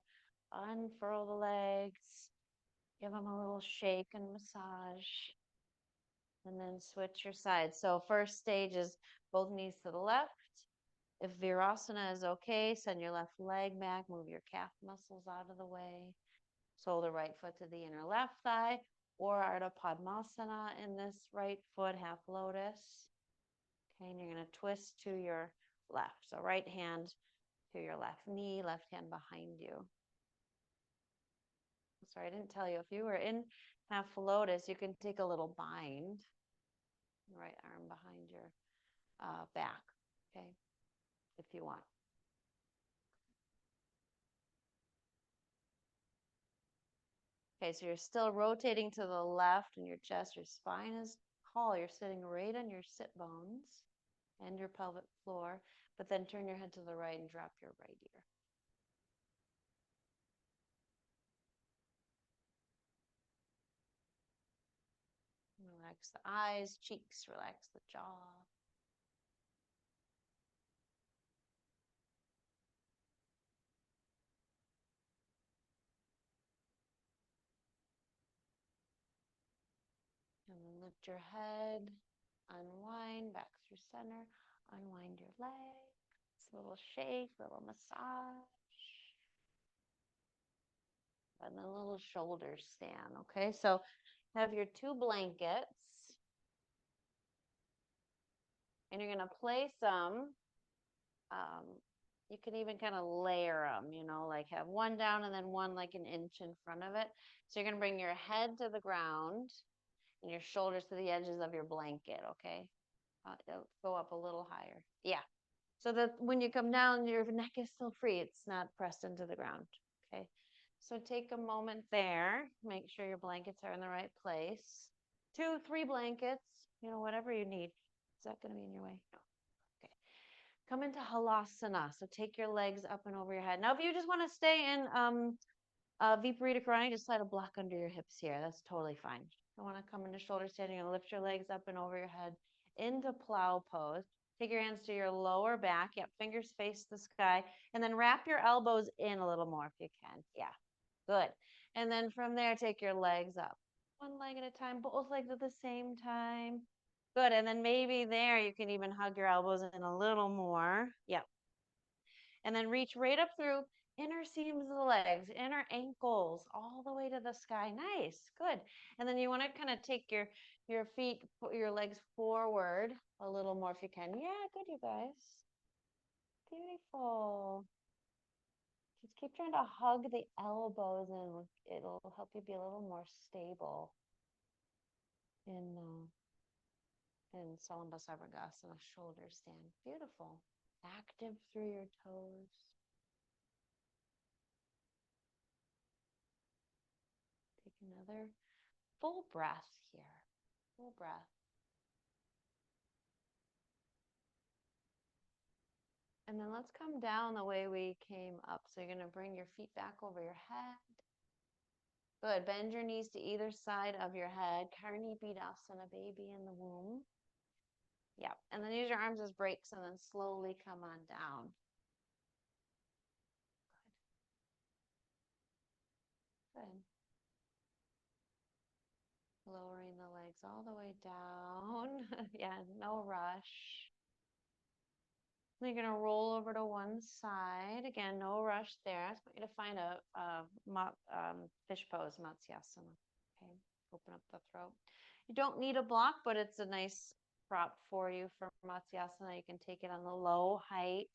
unfurl the legs, give them a little shake and massage, and then switch your sides. So first stage is both knees to the left. If Virasana is okay, send your left leg back, move your calf muscles out of the way. Sole the right foot to the inner left thigh, or Ardha Padmasana in this right foot, half lotus. Okay, and you're going to twist to your left. So right hand to your left knee, left hand behind you. Sorry, I didn't tell you. If you were in half lotus, you can take a little bind. Right arm behind your back, okay, if you want. Okay, so you're still rotating to the left in your chest. Your spine is tall. You're sitting right on your sit bones and your pelvic floor, but then turn your head to the right and drop your right ear. Relax the eyes, cheeks, relax the jaw. And then lift your head, unwind back through center, unwind your legs, a little shake, a little massage, and then a little shoulder stand. Okay, so have your two blankets, and you're going to place them. You can even kind of layer them, you know, like have one down and then one like an inch in front of it. So you're going to bring your head to the ground and your shoulders to the edges of your blanket, okay? It'll go up a little higher. Yeah. So that when you come down, your neck is still free. It's not pressed into the ground, okay? So take a moment there. Make sure your blankets are in the right place. 2, 3 blankets, you know, whatever you need. Is that going to be in your way? No. Okay. Come into halasana. So take your legs up and over your head. Now, if you just want to stay in Viparita Karani, just slide a block under your hips here. That's totally fine. You want to come into shoulder standing and lift your legs up and over your head into plow pose. Take your hands to your lower back. Yep, fingers face the sky. And then wrap your elbows in a little more if you can. Yeah, good. And then from there, take your legs up. One leg at a time, both legs at the same time. Good. And then maybe there you can even hug your elbows in a little more. Yep. And then reach right up through inner seams of the legs, inner ankles, all the way to the sky. Nice. Good. And then you want to kind of take your feet, put your legs forward a little more if you can. Yeah, good, you guys. Beautiful. Just keep trying to hug the elbows and it'll help you be a little more stable in Salamba Sarvangasana, shoulder stand. Beautiful. Active through your toes. Take another full breath here. Full breath. And then let's come down the way we came up. So you're going to bring your feet back over your head. Good. Bend your knees to either side of your head. Karni Pidasana, baby in the womb. Yep. And then use your arms as brakes and then slowly come on down. Good. Good. Lowering the legs all the way down. Yeah, no rush. Then you're going to roll over to one side. Again, no rush there. I just want you to find a fish pose, Matsyasana. Okay, open up the throat. You don't need a block, but it's a nice prop for you for Matsyasana. You can take it on the low height.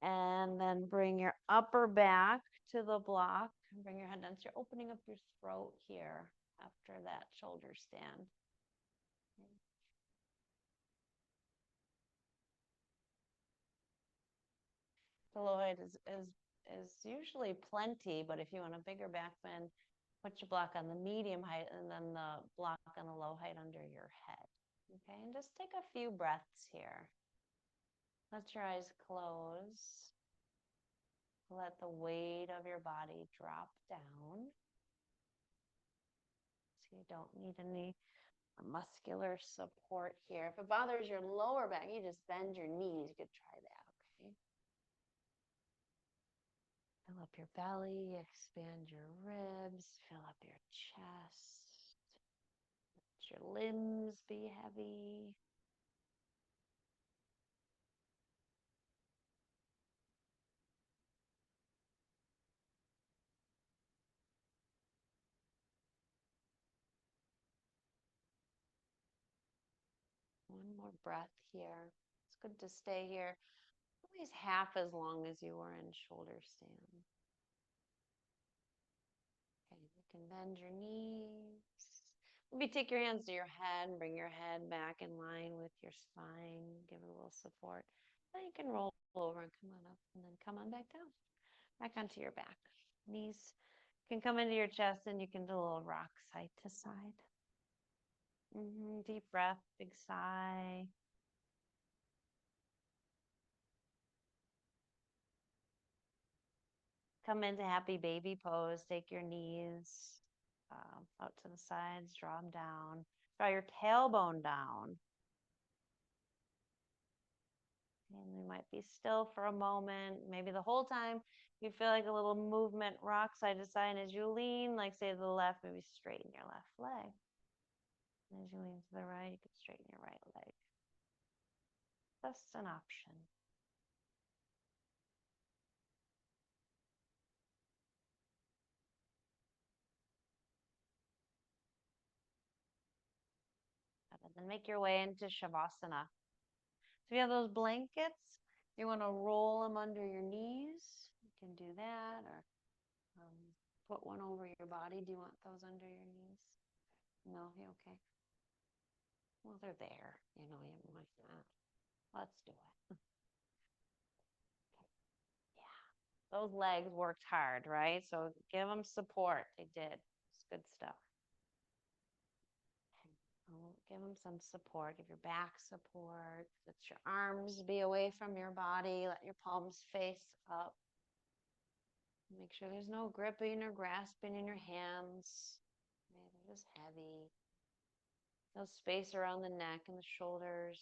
And then bring your upper back to the block. And bring your head down. So you're opening up your throat here after that shoulder stand. Okay. The low height is usually plenty, but if you want a bigger back bend, put your block on the medium height and then the block on the low height under your head. Okay, and just take a few breaths here. Let your eyes close. Let the weight of your body drop down. So you don't need any muscular support here. If it bothers your lower back, you just bend your knees. You could try that, okay? Fill up your belly, expand your ribs, fill up your chest. Let your limbs be heavy. One more breath here. It's good to stay here at least half as long as you were in shoulder stand. Okay, you can bend your knees. Maybe take your hands to your head and bring your head back in line with your spine. Give it a little support. Then you can roll over and come on up and then come on back down. Back onto your back. Knees can come into your chest and you can do a little rock side to side. Deep breath, big sigh. Come into happy baby pose. Take your knees out to the sides, draw them down. Draw your tailbone down. And you might be still for a moment. Maybe the whole time you feel like a little movement, rock side to side. As you lean, like say to the left, maybe straighten your left leg. And as you lean to the right, you can straighten your right leg. Just an option. And then make your way into Shavasana. So if you have those blankets, you want to roll them under your knees. You can do that, or put one over your body. Do you want those under your knees? No, you okay? Well, they're there. You know, you might not. Let's do it. Yeah. Those legs worked hard, right? So give them support. They did. It's good stuff. Give them some support. Give your back support. Let your arms be away from your body. Let your palms face up. Make sure there's no gripping or grasping in your hands. They're just heavy. No space around the neck and the shoulders.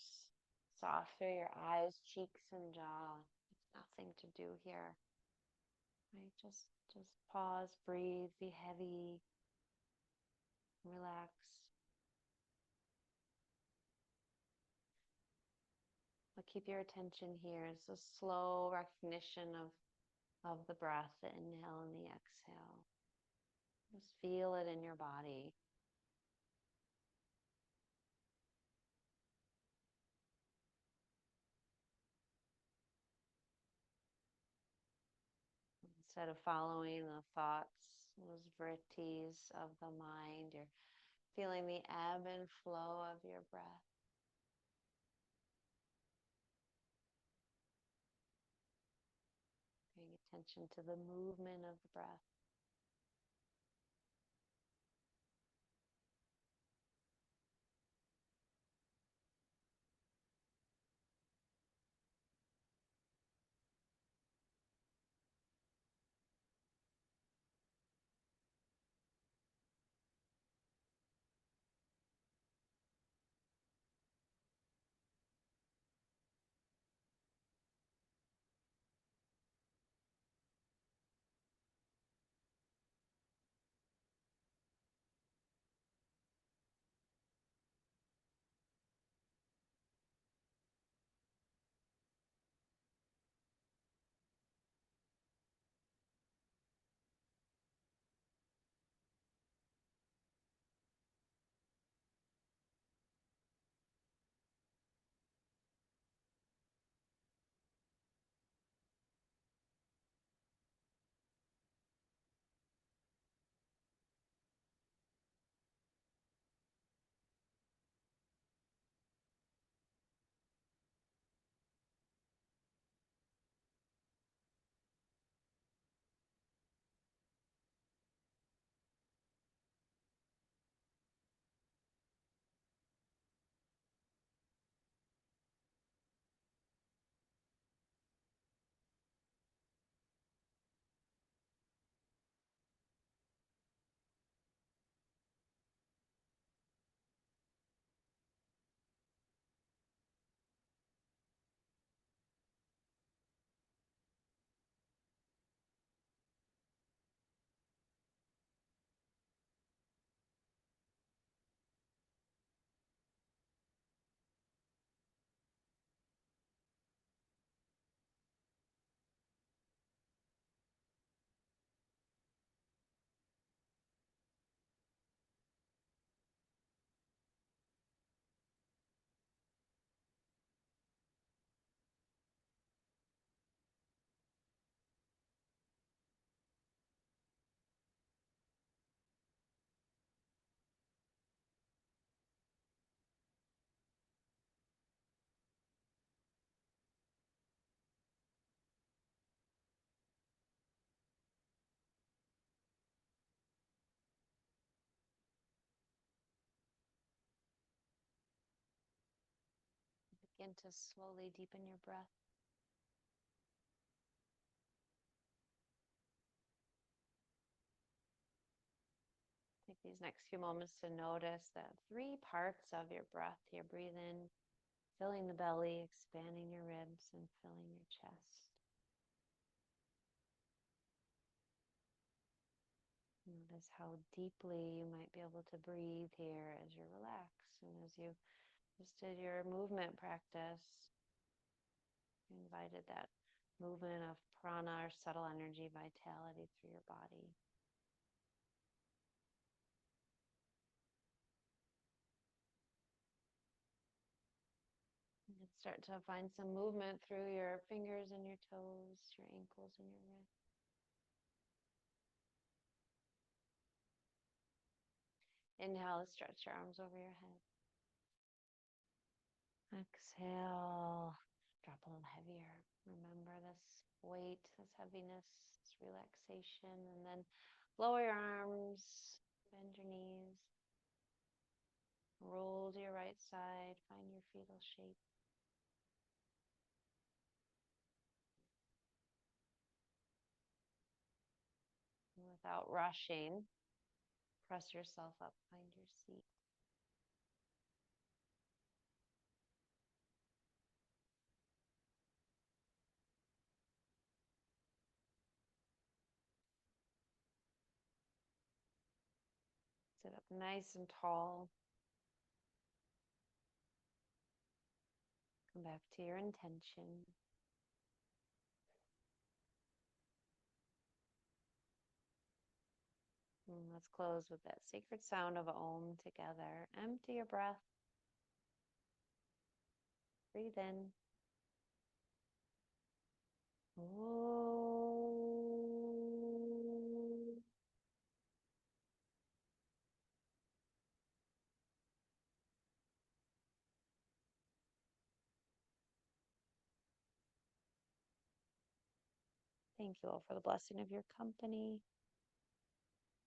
Soft through your eyes, cheeks, and jaw. There's nothing to do here. Right? Just pause, breathe, be heavy, relax. But keep your attention here. It's a slow recognition of the breath, the inhale and the exhale. Just feel it in your body. Instead of following the thoughts, those vrittis of the mind, you're feeling the ebb and flow of your breath. Paying attention to the movement of the breath. begin to slowly deepen your breath. Take these next few moments to notice the three parts of your breath. You breathe in, filling the belly, expanding your ribs, and filling your chest. Notice how deeply you might be able to breathe here as you relax and as you just did your movement practice. You invited that movement of prana or subtle energy, vitality through your body. And start to find some movement through your fingers and your toes, your ankles and your wrists. Inhale, stretch your arms over your head. Exhale, drop a little heavier. Remember this weight, this heaviness, this relaxation, and then lower your arms, bend your knees, roll to your right side, find your fetal shape. And without rushing, press yourself up, find your seat. Sit up nice and tall. Come back to your intention. And let's close with that sacred sound of Om together. Empty your breath. Breathe in. Om. Thank you all for the blessing of your company.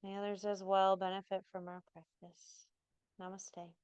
May others as well benefit from our practice. Namaste.